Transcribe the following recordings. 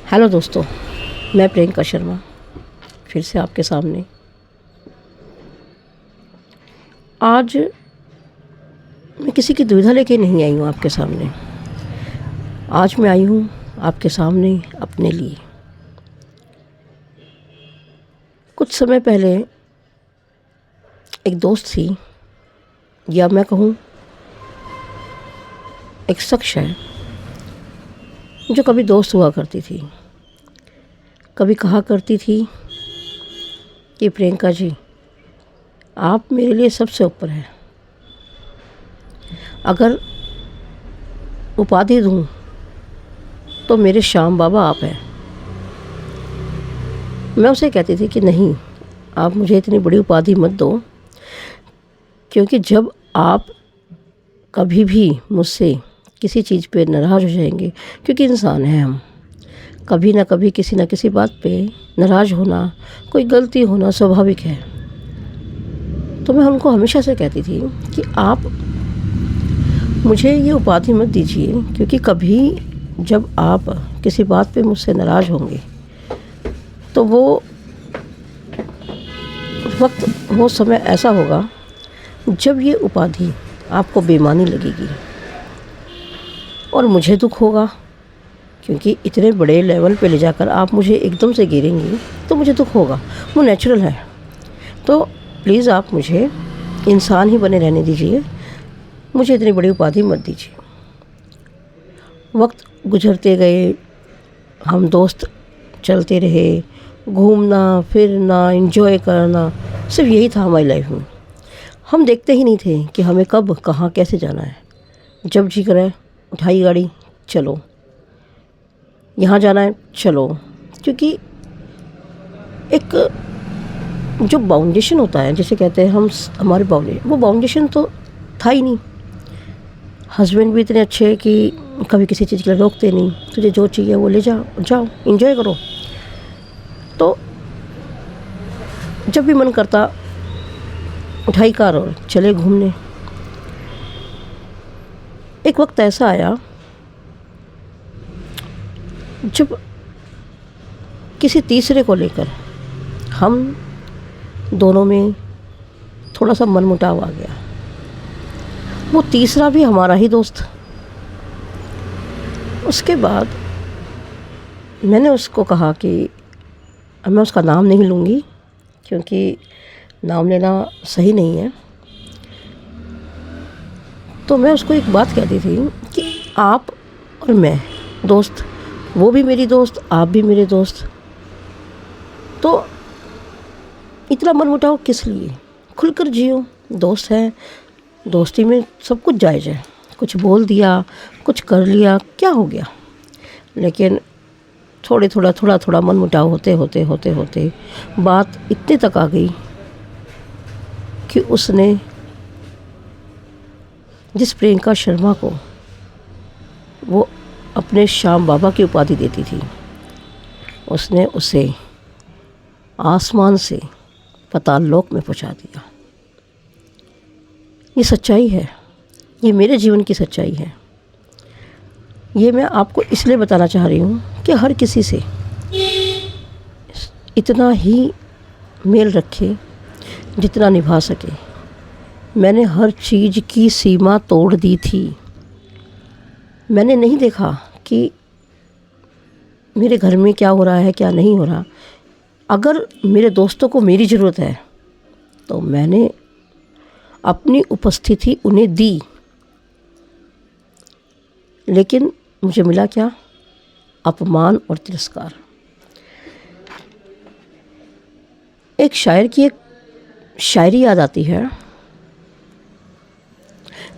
Hello दोस्तों, मैं प्रियंका शर्मा फिर से आपके सामने। आज मैं किसी की दुविधा लेके नहीं आई हूँ आपके सामने। आज मैं आई हूँ आपके सामने अपने लिए। कुछ समय पहले एक दोस्त थी, या मैं कहूँ एक शख्स है जो कभी दोस्त हुआ करती थी। कभी कहा करती थी कि प्रियंका जी, आप मेरे लिए सबसे ऊपर हैं। अगर उपाधि दूँ तो मेरे श्याम बाबा आप हैं। मैं उसे कहती थी कि नहीं, आप मुझे इतनी बड़ी उपाधि मत दो, क्योंकि जब आप कभी भी मुझसे किसी चीज़ पे नाराज़ हो जाएंगे, क्योंकि इंसान हैं हम, कभी ना कभी किसी ना किसी बात पे नाराज़ होना, कोई गलती होना स्वाभाविक है। तो मैं उनको हमेशा से कहती थी कि आप मुझे ये उपाधि मत दीजिए, क्योंकि कभी जब आप किसी बात पे मुझसे नाराज़ होंगे तो वो वक्त, वो समय ऐसा होगा जब ये उपाधि आपको बेमानी लगेगी और मुझे दुख होगा, क्योंकि इतने बड़े लेवल पे ले जाकर आप मुझे एकदम से गिरेंगी तो मुझे दुख होगा। वो नेचुरल है। तो प्लीज़ आप मुझे इंसान ही बने रहने दीजिए, मुझे इतनी बड़ी उपाधि मत दीजिए। वक्त गुजरते गए, हम दोस्त चलते रहे, घूमना फिरना एंजॉय करना, सिर्फ यही था हमारी लाइफ में। हम देखते ही नहीं थे कि हमें कब कहाँ कैसे जाना है। जब जी करे उठाई गाड़ी, चलो यहाँ जाना है, चलो। क्योंकि एक जो बाउंडेशन होता है, जिसे कहते हैं हम, हमारे बाउंडेशन, वो बाउंडेशन तो था ही नहीं। हस्बैंड भी इतने अच्छे हैं कि कभी किसी चीज़ के लिए रोकते नहीं, तुझे जो चाहिए वो ले जाओ एंजॉय करो। तो जब भी मन करता उठाई कार और चले घूमने। एक वक्त ऐसा आया जब किसी तीसरे को लेकर हम दोनों में थोड़ा सा मनमुटाव आ गया। वो तीसरा भी हमारा ही दोस्त। उसके बाद मैंने उसको कहा कि मैं उसका नाम नहीं लूँगी, क्योंकि नाम लेना सही नहीं है। तो मैं उसको एक बात कहती थी कि आप और मैं दोस्त, वो भी मेरी दोस्त, आप भी मेरे दोस्त, तो इतना मनमुटाव किस लिए? खुलकर जियो, दोस्त हैं, दोस्ती में सब कुछ जायज़ है। कुछ बोल दिया, कुछ कर लिया, क्या हो गया? लेकिन थोड़ा थोड़ा मनमुटाव होते बात इतने तक आ गई कि उसने जिस प्रियंका शर्मा को वो अपने श्याम बाबा की उपाधि देती थी, उसने उसे आसमान से पाताल लोक में पहुंचा दिया। ये सच्चाई है, ये मेरे जीवन की सच्चाई है। ये मैं आपको इसलिए बताना चाह रही हूँ कि हर किसी से इतना ही मेल रखे जितना निभा सके। मैंने हर चीज़ की सीमा तोड़ दी थी। मैंने नहीं देखा कि मेरे घर में क्या हो रहा है, क्या नहीं हो रहा। अगर मेरे दोस्तों को मेरी ज़रूरत है तो मैंने अपनी उपस्थिति उन्हें दी, लेकिन मुझे मिला क्या? अपमान और तिरस्कार। एक शायर की एक शायरी याद आती है,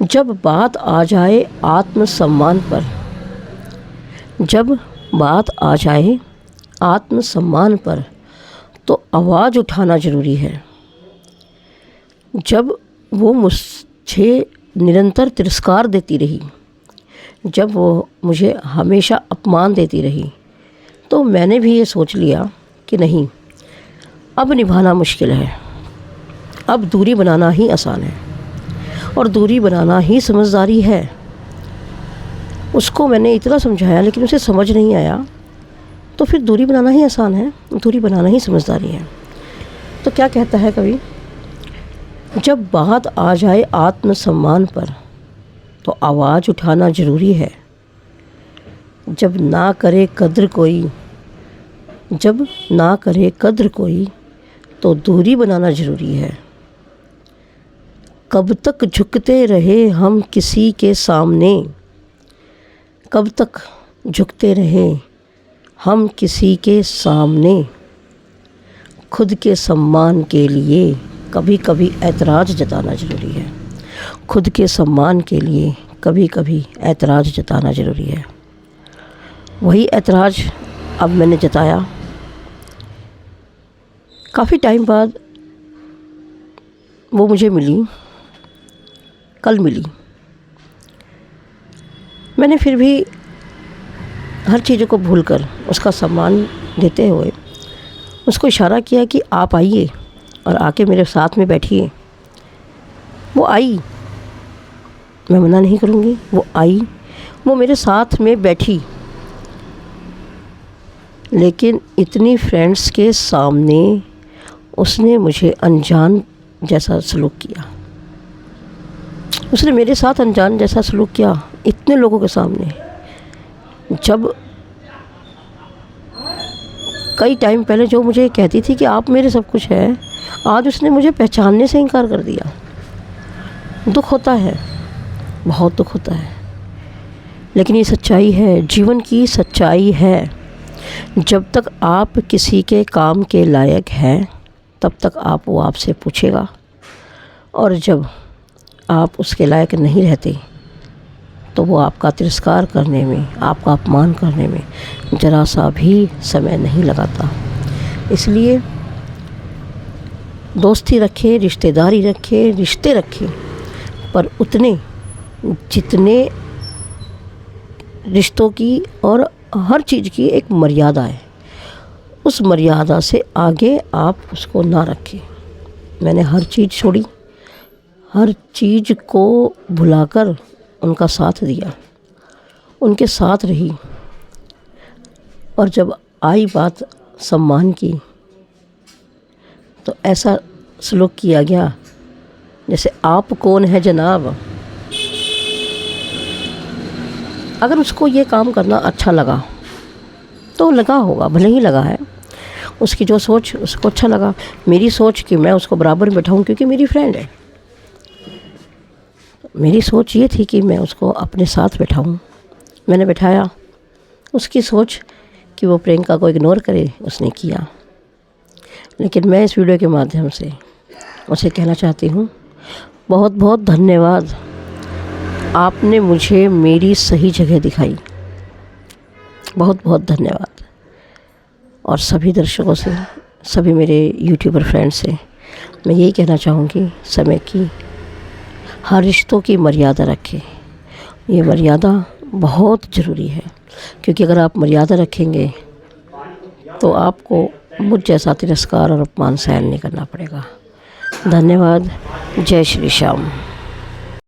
जब बात आ जाए आत्मसम्मान पर, जब बात आ जाए आत्मसम्मान पर तो आवाज़ उठाना ज़रूरी है। जब वो मुझे निरंतर तिरस्कार देती रही, जब वो मुझे हमेशा अपमान देती रही, तो मैंने भी ये सोच लिया कि नहीं, अब निभाना मुश्किल है, अब दूरी बनाना ही आसान है और दूरी बनाना ही समझदारी है। उसको मैंने इतना समझाया, लेकिन उसे समझ नहीं आया तो फिर दूरी बनाना ही आसान है, दूरी बनाना ही समझदारी है। तो क्या कहता है कवि, जब बात आ जाए आत्मसम्मान पर तो आवाज़ उठाना ज़रूरी है। जब ना करे कद्र कोई तो दूरी बनाना ज़रूरी है। कब तक झुकते रहे हम किसी के सामने, कब तक झुकते रहे हम किसी के सामने, खुद के सम्मान के लिए कभी कभी ऐतराज़ जताना ज़रूरी है। खुद के सम्मान के लिए कभी कभी ऐतराज़ जताना ज़रूरी है। वही ऐतराज़ अब मैंने जताया। काफ़ी टाइम बाद वो मुझे मिली, कल मिली। मैंने फिर भी हर चीज़ों को भूलकर उसका सम्मान देते हुए उसको इशारा किया कि आप आइए और आके मेरे साथ में बैठिए। वो आई, मैं मना नहीं करूँगी, वो आई, वो मेरे साथ में बैठी। लेकिन इतनी फ्रेंड्स के सामने उसने मुझे अनजान जैसा सलूक किया। उसने मेरे साथ अनजान जैसा सलूक किया इतने लोगों के सामने। जब कई टाइम पहले जो मुझे कहती थी कि आप मेरे सब कुछ हैं, आज उसने मुझे पहचानने से इनकार कर दिया। दुख होता है, बहुत दुख होता है, लेकिन ये सच्चाई है, जीवन की सच्चाई है। जब तक आप किसी के काम के लायक हैं तब तक वो आपसे पूछेगा, और जब आप उसके लायक नहीं रहते तो वो आपका तिरस्कार करने में, आपका अपमान करने में ज़रा सा भी समय नहीं लगाता। इसलिए दोस्ती रखें, रिश्तेदारी रखें, रिश्ते रखें, पर उतने जितने रिश्तों की और हर चीज़ की एक मर्यादा है। उस मर्यादा से आगे आप उसको ना रखें। मैंने हर चीज़ छोड़ी, हर चीज़ को भुलाकर उनका साथ दिया, उनके साथ रही। और जब आई बात सम्मान की तो ऐसा सलूक किया गया जैसे आप कौन है जनाब। अगर उसको ये काम करना अच्छा लगा तो लगा होगा, भले ही लगा है, उसकी जो सोच उसको अच्छा लगा। मेरी सोच कि मैं उसको बराबर में बैठाऊं क्योंकि मेरी फ्रेंड है, मेरी सोच ये थी कि मैं उसको अपने साथ बैठाऊं। मैंने बैठाया। उसकी सोच कि वो प्रियंका को इग्नोर करे, उसने किया। लेकिन मैं इस वीडियो के माध्यम से उसे कहना चाहती हूँ, बहुत बहुत धन्यवाद। आपने मुझे मेरी सही जगह दिखाई, बहुत बहुत धन्यवाद। और सभी दर्शकों से, सभी मेरे यूट्यूबर फ्रेंड्स से मैं यही कहना चाहूँगी, समय की हर रिश्तों की मर्यादा रखें। ये मर्यादा बहुत ज़रूरी है, क्योंकि अगर आप मर्यादा रखेंगे तो आपको मुझ जैसा तिरस्कार और अपमान सहन नहीं करना पड़ेगा। धन्यवाद। जय श्री श्याम।